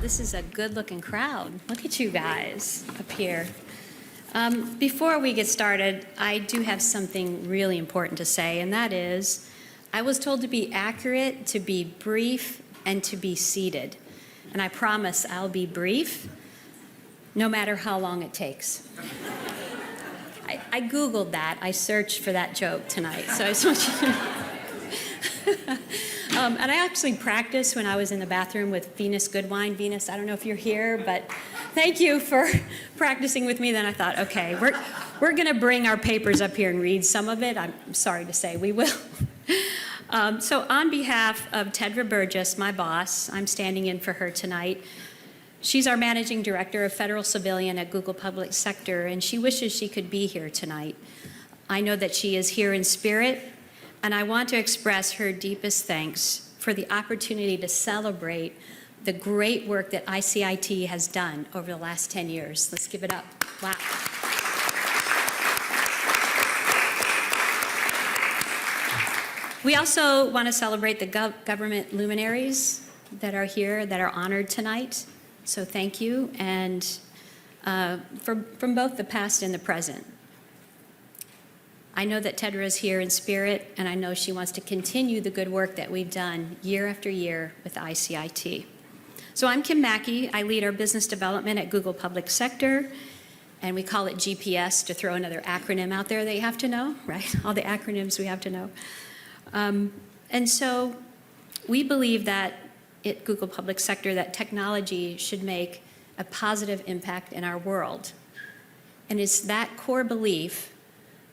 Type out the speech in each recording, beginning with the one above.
This is a good-looking crowd. Look at you guys up here. Before we get started, I do have something really important to say, and that is, I was told to be accurate, to be brief, and to be seated. And I promise I'll be brief, no matter how long it takes. I Googled that. I searched for that joke tonight, so I just want you to know. And I actually practiced when I was in the bathroom with Venus Goodwine. Venus, I don't know if you're here, but thank you for practicing with me. Then I thought, okay, we're going to bring our papers up here and read some of it. I'm sorry to say we will. So on behalf of Tedra Burgess, my boss, I'm standing in for her tonight. She's our Managing Director of Federal Civilian at Google Public Sector, and she wishes she could be here tonight. I know that she is here in spirit, and I want to express her deepest thanks for the opportunity to celebrate the great work that ICIT has done over the last 10 years. Let's give it up. Wow. We also want to celebrate the government luminaries that are here, that are honored tonight. So thank you, and from both the past and the present. I know that Tedra is here in spirit, and I know she wants to continue the good work that we've done year after year with ICIT. So I'm Kim Mackey. I lead our business development at Google Public Sector, and we call it GPS to throw another acronym out there that you have to know, right? All the acronyms we have to know. And so we believe that at Google Public Sector that technology should make a positive impact in our world. And it's that core belief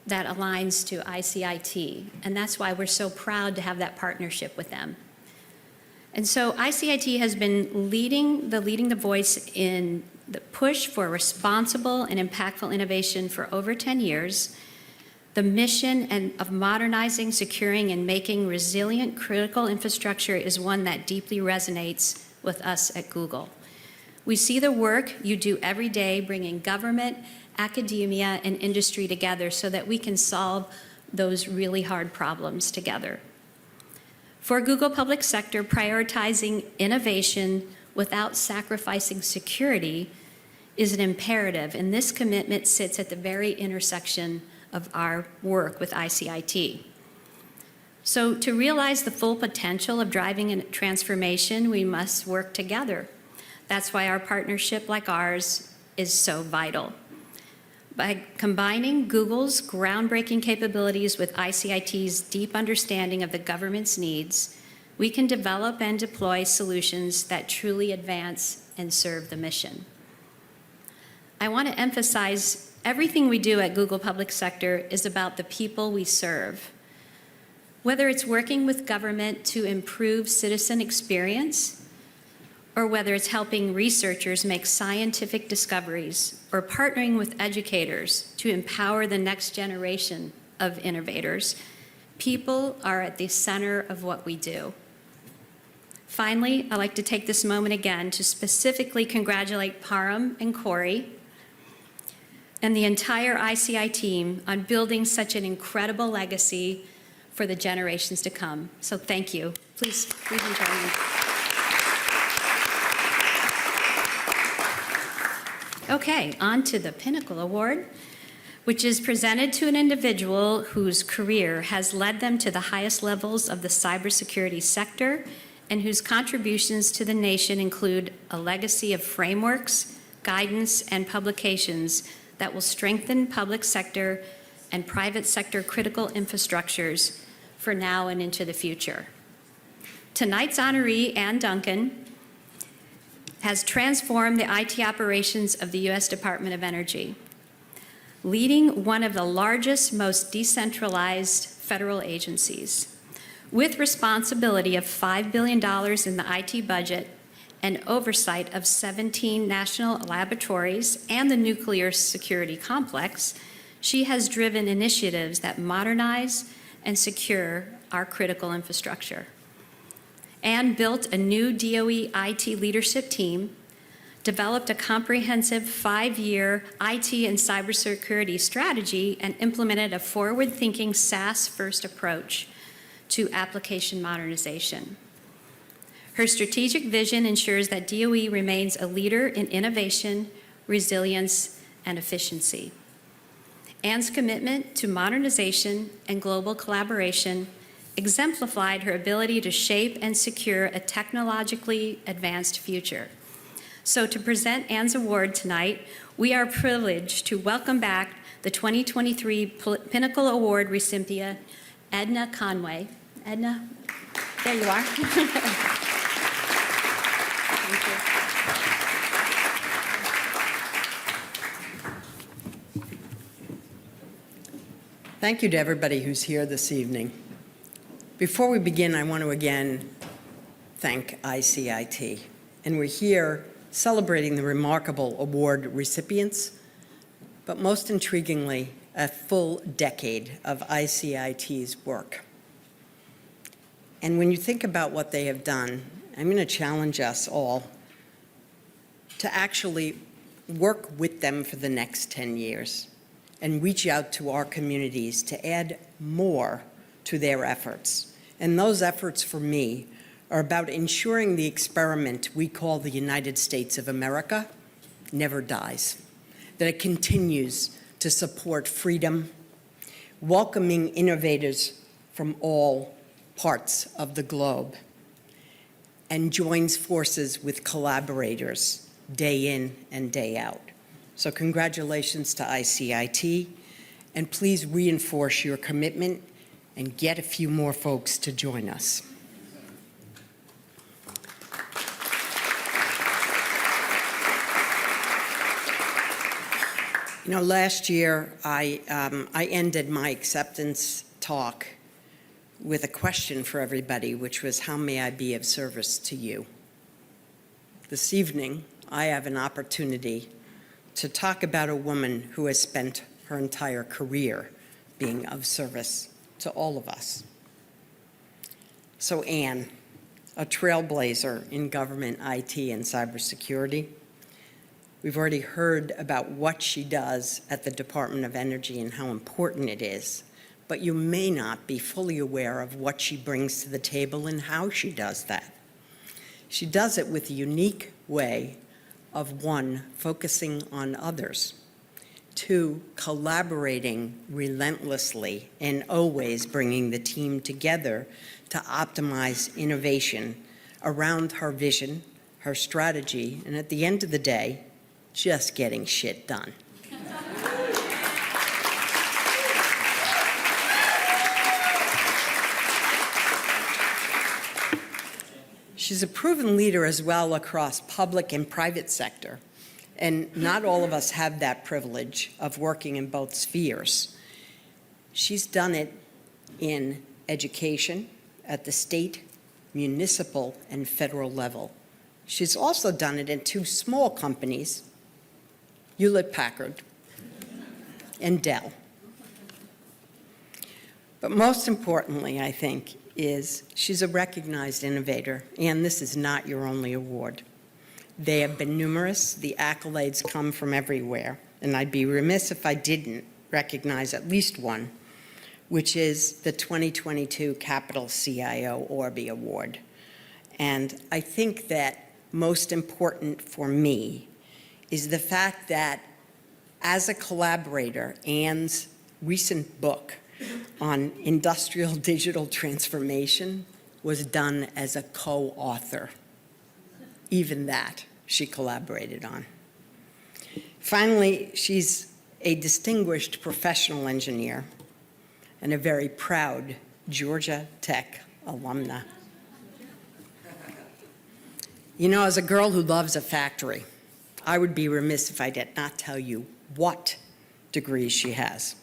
that aligns to ICIT, and that's why we're so proud to have that partnership with them. And so ICIT has been leading the voice in the push for responsible and impactful innovation for over 10 years. The mission of modernizing, securing, and making resilient critical infrastructure is one that deeply resonates with us at Google. We see the work you do every day bringing government, academia, and industry together so that we can solve those really hard problems together. For Google Public Sector, prioritizing innovation without sacrificing security is an imperative, and this commitment sits at the very intersection of our work with ICIT. So to realize the full potential of driving a transformation, we must work together. That's why our partnership like ours is so vital. By combining Google's groundbreaking capabilities with ICIT's deep understanding of the government's needs, we can develop and deploy solutions that truly advance and serve the mission. I want to emphasize everything we do at Google Public Sector is about the people we serve. Whether it's working with government to improve citizen experience, or whether it's helping researchers make scientific discoveries, or partnering with educators to empower the next generation of innovators, people are at the center of what we do. Finally, I'd like to take this moment again to specifically congratulate Param and Corey and the entire ICI team on building such an incredible legacy for the generations to come. So thank you. Please join me. Okay, on to the Pinnacle Award, which is presented to an individual whose career has led them to the highest levels of the cybersecurity sector and whose contributions to the nation include a legacy of frameworks, guidance, and publications that will strengthen public sector and private sector critical infrastructures for now and into the future. Tonight's honoree, Ann Dunkin, has transformed the IT operations of the U.S. Department of Energy, leading one of the largest, most decentralized federal agencies, with responsibility of $5 billion in the IT budget and oversight of 17 national laboratories and the nuclear security complex. She has driven initiatives that modernize and secure our critical infrastructure. Ann built a new DOE IT leadership team, developed a comprehensive 5-year IT and cybersecurity strategy, and implemented a forward-thinking SaaS-first approach to application modernization. Her strategic vision ensures that DOE remains a leader in innovation, resilience, and efficiency. Ann's commitment to modernization and global collaboration exemplified her ability to shape and secure a technologically advanced future. So to present Ann's award tonight, we are privileged to welcome back the 2023 Pinnacle Award recipient, Edna Conway. Edna, there you are. Thank you. Thank you to everybody who's here this evening. Before we begin, I want to again thank ICIT. And we're here celebrating the remarkable award recipients, but most intriguingly, a full decade of ICIT's work. And when you think about what they have done, I'm going to challenge us all to actually work with them for the next 10 years and reach out to our communities to add more to their efforts. And those efforts, for me, are about ensuring the experiment we call the United States of America never dies, that it continues to support freedom, welcoming innovators from all parts of the globe, and joins forces with collaborators day in and day out. So congratulations to ICIT, and please reinforce your commitment and get a few more folks to join us. You know, last year I ended my acceptance talk with a question for everybody, which was, how may I be of service to you? This evening, I have an opportunity to talk about a woman who has spent her entire career being of service to all of us. So Ann, a trailblazer in government IT and cybersecurity. We've already heard about what she does at the Department of Energy and how important it is, but you may not be fully aware of what she brings to the table and how she does that. She does it with a unique way of, one, focusing on others, two, collaborating relentlessly and always bringing the team together to optimize innovation around her vision, her strategy, and at the end of the day, just getting shit done. She's a proven leader as well across public and private sector, and not all of us have that privilege of working in both spheres. She's done it in education at the state, municipal, and federal level. She's also done it in two small companies, Hewlett-Packard and Dell. But most importantly, I think, is she's a recognized innovator, and this is not your only award. They have been numerous. The accolades come from everywhere, and I'd be remiss if I didn't recognize at least one, which is the 2022 Capital CIO Orby Award. And I think that most important for me is the fact that as a collaborator, Ann's recent book on industrial digital transformation was done as a co-author. Even that she collaborated on. Finally, she's a distinguished professional engineer and a very proud Georgia Tech alumna. You know, as a girl who loves a factory, I would be remiss if I did not tell you what degrees she has.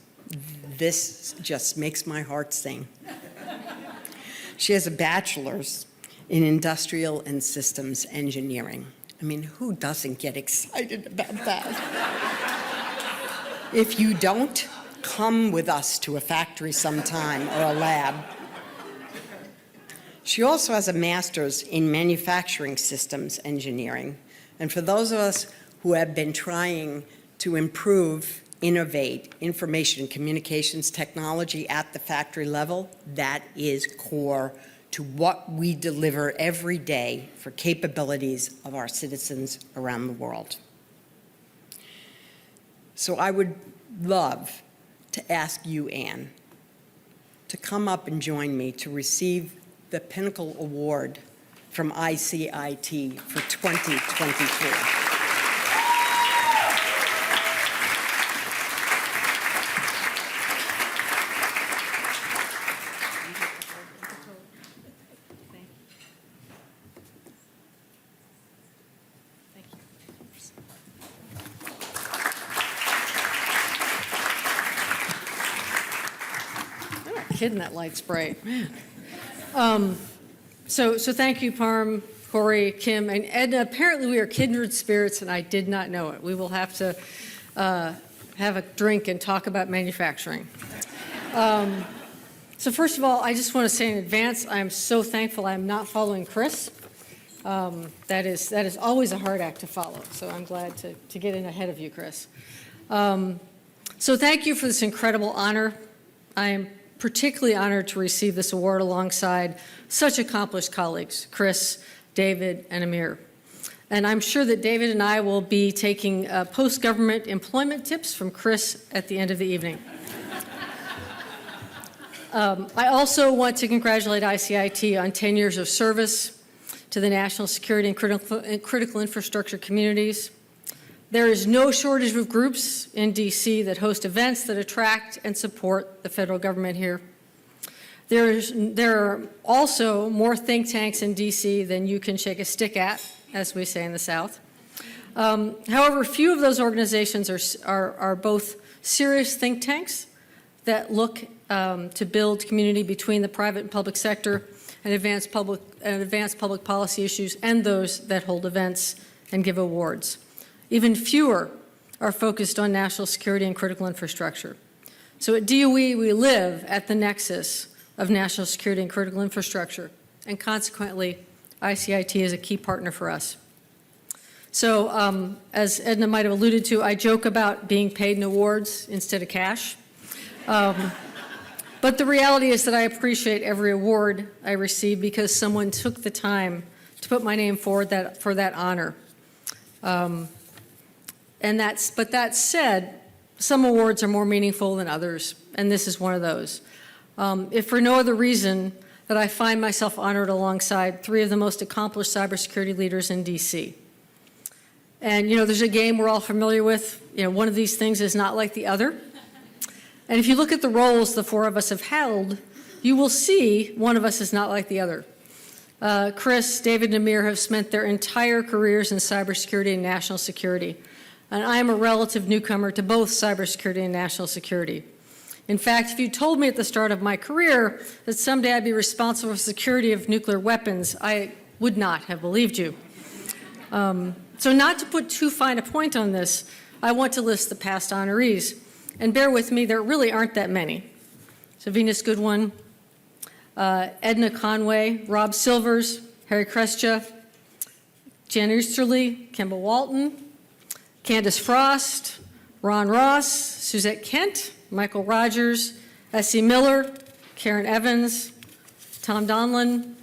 This just makes my heart sing. She has a bachelor's in industrial and systems engineering. I mean, who doesn't get excited about that? If you don't, come with us to a factory sometime or a lab. She also has a master's in manufacturing systems engineering. And for those of us who have been trying to improve, innovate information and communications technology at the factory level, that is core to what we deliver every day for capabilities of our citizens around the world. So I would love to ask you, Ann, to come up and join me to receive the Pinnacle Award from ICIT for 2024. Hidden that light's bright, man. So thank you, Parm, Corey, Kim, and Edna. Apparently we are kindred spirits, and I did not know it. We will have to have a drink and talk about manufacturing. So first of all, I just want to say in advance, I am so thankful I am not following Chris. That is always a hard act to follow, so I'm glad to get in ahead of you, Chris. So thank you for this incredible honor. I am particularly honored to receive this award alongside such accomplished colleagues, Chris, David, and Amir. And I'm sure that David and I will be taking post-government employment tips from Chris at the end of the evening. I also want to congratulate ICIT on 10 years of service to the national security and critical infrastructure communities. There is no shortage of groups in D.C. that host events that attract and support the federal government here. There are also more think tanks in D.C. than you can shake a stick at, as we say in the South. However, few of those organizations are both serious think tanks that look to build community between the private and public sector and advance public policy issues, and those that hold events and give awards. Even fewer are focused on national security and critical infrastructure. So at DOE, we live at the nexus of national security and critical infrastructure, and consequently, ICIT is a key partner for us. So as Edna might have alluded to, I joke about being paid in awards instead of cash. But the reality is that I appreciate every award I receive because someone took the time to put my name forward for that honor. But that said, some awards are more meaningful than others, and this is one of those. If for no other reason that I find myself honored alongside three of the most accomplished cybersecurity leaders in DC. And there's a game we're all familiar with. One of these things is not like the other. And if you look at the roles the four of us have held, you will see one of us is not like the other. Chris, David, and Amir have spent their entire careers in cybersecurity and national security. And I am a relative newcomer to both cybersecurity and national security. In fact, if you told me at the start of my career that someday I'd be responsible for security of nuclear weapons, I would not have believed you. So not to put too fine a point on this, I want to list the past honorees. And bear with me, there really aren't that many. So Venus Goodwin, Edna Conway, Rob Silvers, Harry Krescha, Jan Easterly, Kimball Walton, Candace Frost, Ron Ross, Suzette Kent, Michael Rogers, Essie Miller, Karen Evans, Tom Donlin,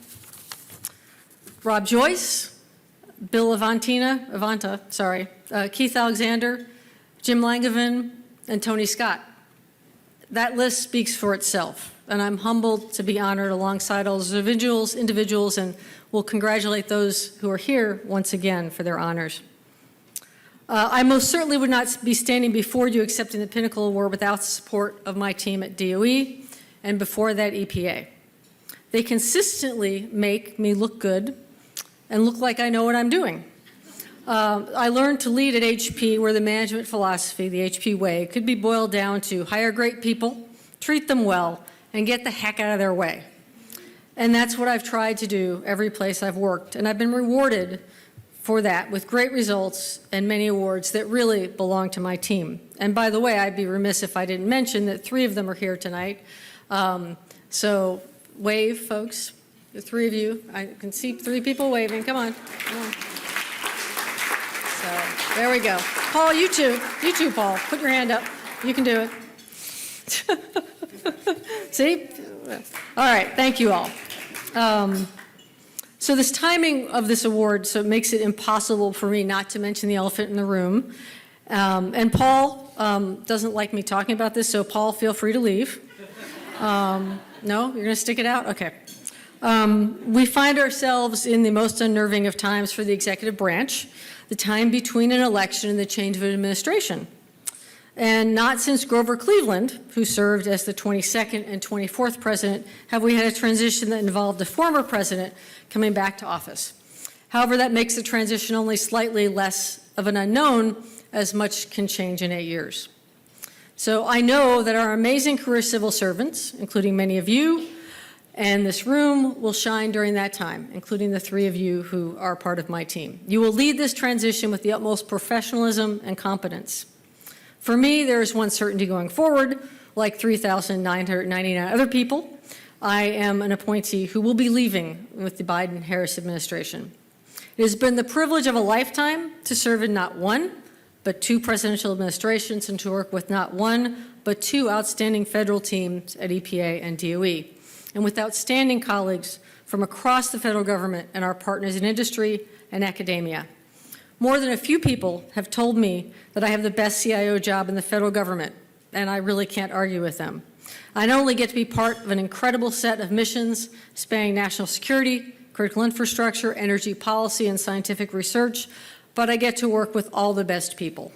Rob Joyce, Bill Avanta, Keith Alexander, Jim Langevin, and Tony Scott. That list speaks for itself, and I'm humbled to be honored alongside all those individuals, and will congratulate those who are here once again for their honors. I most certainly would not be standing before you accepting the Pinnacle Award without the support of my team at DOE, and before that, EPA. They consistently make me look good and look like I know what I'm doing. I learned to lead at HP, where the management philosophy, the HP way, could be boiled down to hire great people, treat them well, and get the heck out of their way. And that's what I've tried to do every place I've worked, and I've been rewarded for that with great results and many awards that really belong to my team. And by the way, I'd be remiss if I didn't mention that three of them are here tonight. So wave, folks, the three of you. I can see three people waving. Come on. Come on. So there we go. Paul, you too, Paul. Put your hand up. You can do it. See? All right, thank you all. So this timing of this award, so it makes it impossible for me not to mention the elephant in the room. And Paul doesn't like me talking about this, so Paul, feel free to leave. No, you're going to stick it out? Okay. We find ourselves in the most unnerving of times for the executive branch, the time between an election and the change of administration. And not since Grover Cleveland, who served as the 22nd and 24th president, have we had a transition that involved a former president coming back to office. However, that makes the transition only slightly less of an unknown, as much can change in 8 years. So I know that our amazing career civil servants, including many of you, and this room will shine during that time, including the 3 of you who are part of my team. You will lead this transition with the utmost professionalism and competence. For me, there is one certainty going forward, like 3,999 other people. I am an appointee who will be leaving with the Biden-Harris administration. It has been the privilege of a lifetime to serve in not one, but 2 presidential administrations and to work with not one, but 2 outstanding federal teams at EPA and DOE, and with outstanding colleagues from across the federal government and our partners in industry and academia. More than a few people have told me that I have the best CIO job in the federal government, and I really can't argue with them. I not only get to be part of an incredible set of missions spanning national security, critical infrastructure, energy policy, and scientific research, but I get to work with all the best people.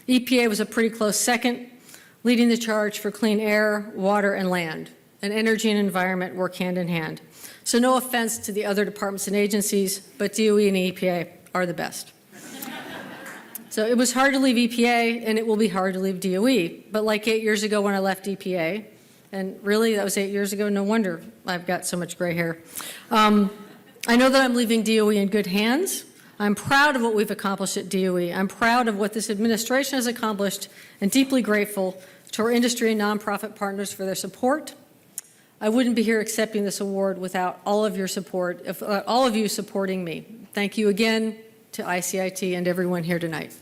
EPA was a pretty close second, leading the charge for clean air, water, and land, and energy and environment work hand in hand. So no offense to the other departments and agencies, but DOE and EPA are the best. So it was hard to leave EPA, and it will be hard to leave DOE. But like 8 years ago when I left EPA, and really that was 8 years ago, no wonder I've got so much gray hair. I know that I'm leaving DOE in good hands. I'm proud of what we've accomplished at DOE. I'm proud of what this administration has accomplished, and deeply grateful to our industry and nonprofit partners for their support. I wouldn't be here accepting this award without all of your support, all of you supporting me. Thank you again to ICIT and everyone here tonight.